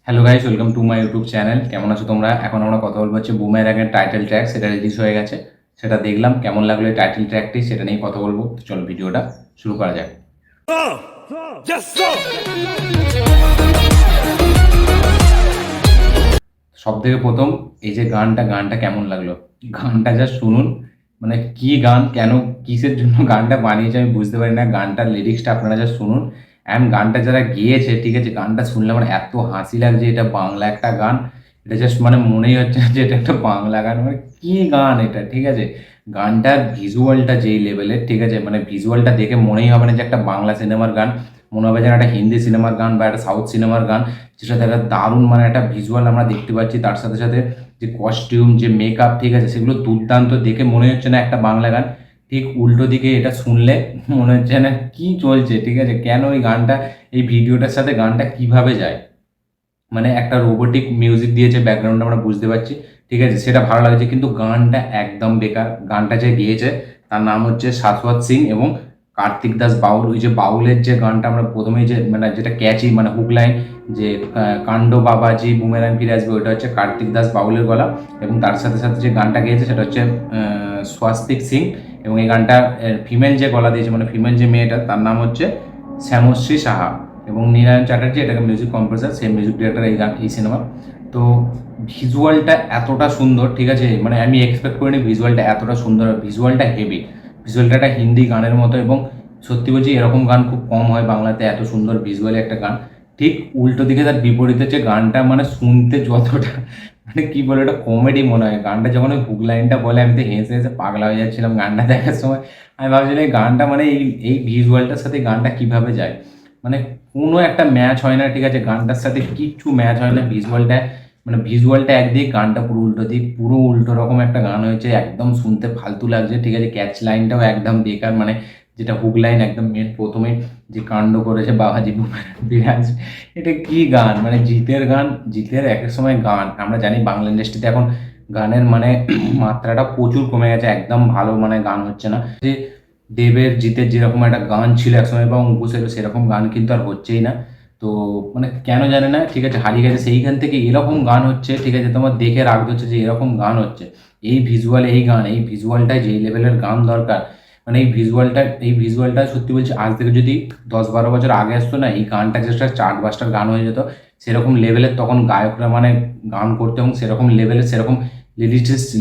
Hello guys, welcome to my YouTube channel. কেমন আছো তোমরা? এখন আমরা কথা বলবো হচ্ছে বুমেরাংয়ের টাইটেল ট্র্যাক, সেটা রিলিজ হয়ে গেছে। সেটা দেখলাম, কেমন লাগলো এই টাইটেল ট্র্যাকটি সেটা নিয়ে কথা বলবো। তো চলো ভিডিওটা শুরু করা যাক। সব থেকে প্রথম এই যে গানটা কেমন লাগলো, গানটা যা শুনুন। মানে কি গান, কেন কিসের জন্য গানটা বানিয়েছে আমি বুঝতে পারি না। গানটার লিরিক্সটা আপনারা যা শুনুন, অ্যান্ড গানটা যারা গেয়েছে, ঠিক আছে, গানটা শুনলে আমার এত হাসি লাগছে। এটা বাংলা একটা গান, এটা জাস্ট মানে মনেই হচ্ছে না যে এটা একটা বাংলা গান। মানে কি গান এটা, ঠিক আছে। গানটার ভিজুয়ালটা যেই লেভেলের, ঠিক আছে, মানে ভিজুয়ালটা দেখে মনেই হবে না যে একটা বাংলা সিনেমার গান। মনে হবে যেন একটা হিন্দি সিনেমার গান বা একটা সাউথ সিনেমার গান, যেটা দেখা দারুণ মানে একটা ভিজুয়াল আমরা দেখতে পাচ্ছি। তার সাথে সাথে যে কস্টিউম, যে মেকআপ, ঠিক আছে, সেগুলো দুর্দান্ত। দেখে মনে হচ্ছে না একটা বাংলা গান। ঠিক উল্টো দিকে এটা শুনলে মনে হচ্ছে না কি চলছে, ঠিক আছে। কেন এই গানটা, এই ভিডিওটার সাথে গানটা কিভাবে যায়, মানে একটা রোবোটিক মিউজিক দিয়েছে ব্যাকগ্রাউন্ডে, আমরা বুঝতে পারছি, ঠিক আছে, সেটা ভালো লাগছে। কিন্তু গানটা একদম বেকার। গানটা যে গেয়েছে তার নাম হচ্ছে শাশ্বত সিং এবং কার্তিক দাস বাউল। ওই যে বাউলের যে গানটা আমরা প্রথমেই যে মানে যেটা ক্যাচি মানে হুক লাইন, যে কাণ্ড বাবাজি বুমেরাং ফিরে আসবে, ওইটা হচ্ছে কার্তিক দাস বাউলের গলা। এবং তার সাথে সাথে যে গানটা গেয়েছে সেটা হচ্ছে স্বস্তিক সিং। এবং এই গানটা ফিমেল যে গলা দিয়েছে, মানে ফিমেল যে মেয়েটা, তার নাম হচ্ছে শ্যামশ্রী সাহা। এবং নীলায়ন চ্যাটার্জি এটাকে মিউজিক কম্পোজার, সেই মিউজিক ডিরেক্টর এই সিনেমা। তো ভিজুয়ালটা এতটা সুন্দর, ঠিক আছে, মানে আমি এক্সপেক্ট করিনি ভিজুয়ালটা এতটা সুন্দর। ভিজুয়ালটা হেভি, ভিজুয়ালটা একটা হিন্দি গানের মতো। এবং সত্যি বলছি, এরকম গান খুব কম হয় বাংলাতে, এত সুন্দর ভিজুয়ালি একটা গান। ঠিক উল্টো দিকে তার বিপরীতে যে গানটা, মানে শুনতে যতটা মানে কি বলে, এটা কমেডি মনে হয়। গানটা যখন ওই হুক লাইনটা বলে, আমি তো হেসে হেসে পাগলা হয়ে যাচ্ছিলাম গানটা দেখার সময়। আমি ভাবছিলাম এই গানটা মানে এই এই ভিজুয়ালটার সাথে গানটা কিভাবে যায়, মানে কোনো একটা ম্যাচ হয় না, ঠিক আছে। গানটার সাথে কিচ্ছু ম্যাচ হয় না। ভিজুয়ালটা মানে ভিজুয়ালটা একদিক, গানটা পুরো উল্টো দিক, পুরো উল্টো রকম একটা গান হয়েছে। একদম শুনতে ফালতু লাগছে, ঠিক আছে। ক্যাচ লাইনটাও একদম বেকার, মানে যেটা হুক লাইন একদম মেন প্রথমে যে কাণ্ড করেছে বাবাজি বিরাজ, এটা কি গান, মানে জিতের গান। জিতের এক এক সময় গান, আমরা জানি বাংলা ইন্ডাস্ট্রিতে এখন গানের মানে মাত্রাটা প্রচুর কমে গেছে, একদম ভালো মানে গান হচ্ছে না। যে দেবের জিতের যেরকম একটা গান ছিল একসময় বা অঙ্কুশেরও, সেরকম গান কিন্তু আর হচ্ছেই না। তো মানে কেন জানে না, ঠিক আছে, হারিয়ে গেছে। সেইখান থেকে এরকম গান হচ্ছে, ঠিক আছে, তোমার দেখে রাখতে হচ্ছে যে এরকম গান হচ্ছে। এই ভিজুয়াল, এই গান, এই ভিজুয়ালটায় যেই লেভেলের গান দরকার, মানে এই ভিজুয়ালটা সত্যি বলছি, আজ থেকে যদি 10-12 বছর আগে আসতো না, এই গানটা জাস্ট চার্ট বাস্টার গান হয়ে যেত। সেরকম লেভেলের তখন গায়করা মানে গান করতো, এবং সেরকম লেভেলের সেরকম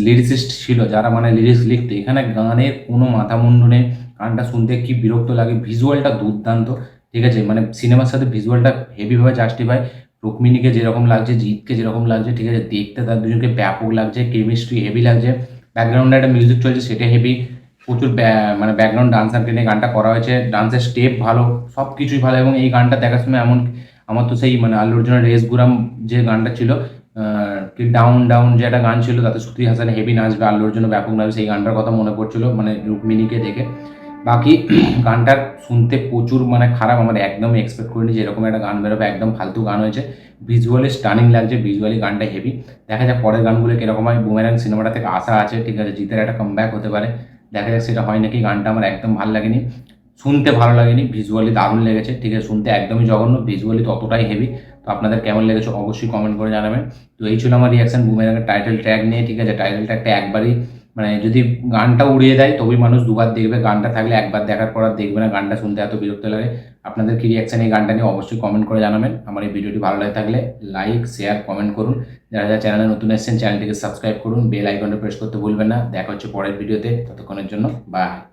লিরিসিস্ট ছিল যারা মানে লিরিক্স লিখতো। এখানে গানের কোনো মাথা মুন্ডু নেই। গানটা শুনতে কি বিরক্ত লাগে। ভিজুয়ালটা দুর্দান্ত, ঠিক আছে, মানে সিনেমার সাথে ভিজুয়ালটা হেভিভাবে জাস্টিফাই। রুক্মিণীকে যেরকম লাগছে, জিৎকে যেরকম লাগছে, ঠিক আছে, দেখতে তার দুজনকে ব্যাপক লাগছে। কেমিস্ট্রি হেভি লাগছে। ব্যাকগ্রাউন্ডে একটা মিউজিক চলছে, সেটা হেভি। প্রচুর মানে ব্যাকগ্রাউন্ড ডান্সারকে নিয়ে গানটা করা হয়েছে। ডান্সের স্টেপ ভালো, সব কিছুই ভালো। এবং এই গানটা দেখার সময় এমন, আমার তো সেই মানে আল্লু অর্জুনের রেস গুরাম যে গানটা ছিল, কি ডাউন ডাউন যে একটা গান ছিল, তাতে শ্রুতি হাসান হেভি নাচবে, আল্লু অর্জুন ব্যাপক নাচবে, সেই গানটার কথা মনে পড়ছিল মানে রুক্মিণীকে দেখে। বাকি গানটা শুনতে প্রচুর মানে খারাপ। আমার একদমই এক্সপেক্ট করিনি যে এরকম একটা গান বেরোবে। একদম ফালতু গান হয়েছে। ভিজুয়ালি স্টানিং লাগছে, ভিজুয়ালি গানটা হেভি। দেখা যাক পরের গানগুলো কীরকম হয়। বুমেরাং সিনেমাটা থেকে আশা আছে, ঠিক আছে, জিতের একটা কামব্যাক হতে পারে। দেখা যাক সেটা হয় নাকি। গানটা আমার একদম ভালো লাগেনি, শুনতে ভালো লাগেনি। ভিজুয়ালি দারুণ লেগেছে, ঠিক আছে, শুনতে একদমই জঘন্য, ভিজুয়ালি ততটাই হেভি। তো আপনাদের কেমন লেগেছে অবশ্যই কমেন্ট করে জানাবেন। তো এই ছিল আমার রিয়াকশন বুমেরাংয়ের টাইটেল ট্র্যাক নিয়ে, ঠিক আছে। টাইটেল ট্র্যাকটা একবারই মানে যদি গানটা উড়িয়ে দেয় তবেই মানুষ দুবার দেখবে। গানটা থাকলে একবার দেখার পর আর দেখবে না। গানটা শুনতে এত বিরক্ত লাগে। আপনাদের কি রিয়াকশন এই গানটা নিয়ে অবশ্যই কমেন্ট করে জানাবেন। আমার এই ভিডিওটি ভালো লাগে থাকলে লাইক শেয়ার কমেন্ট করুন। যারা যারা চ্যানেলে নতুন এসেছেন চ্যানেলটিকে সাবস্ক্রাইব করুন, বেল আইকনটা প্রেস করতে ভুলবেন না। দেখা হচ্ছে পরের ভিডিওতে, ততক্ষণের জন্য বাই।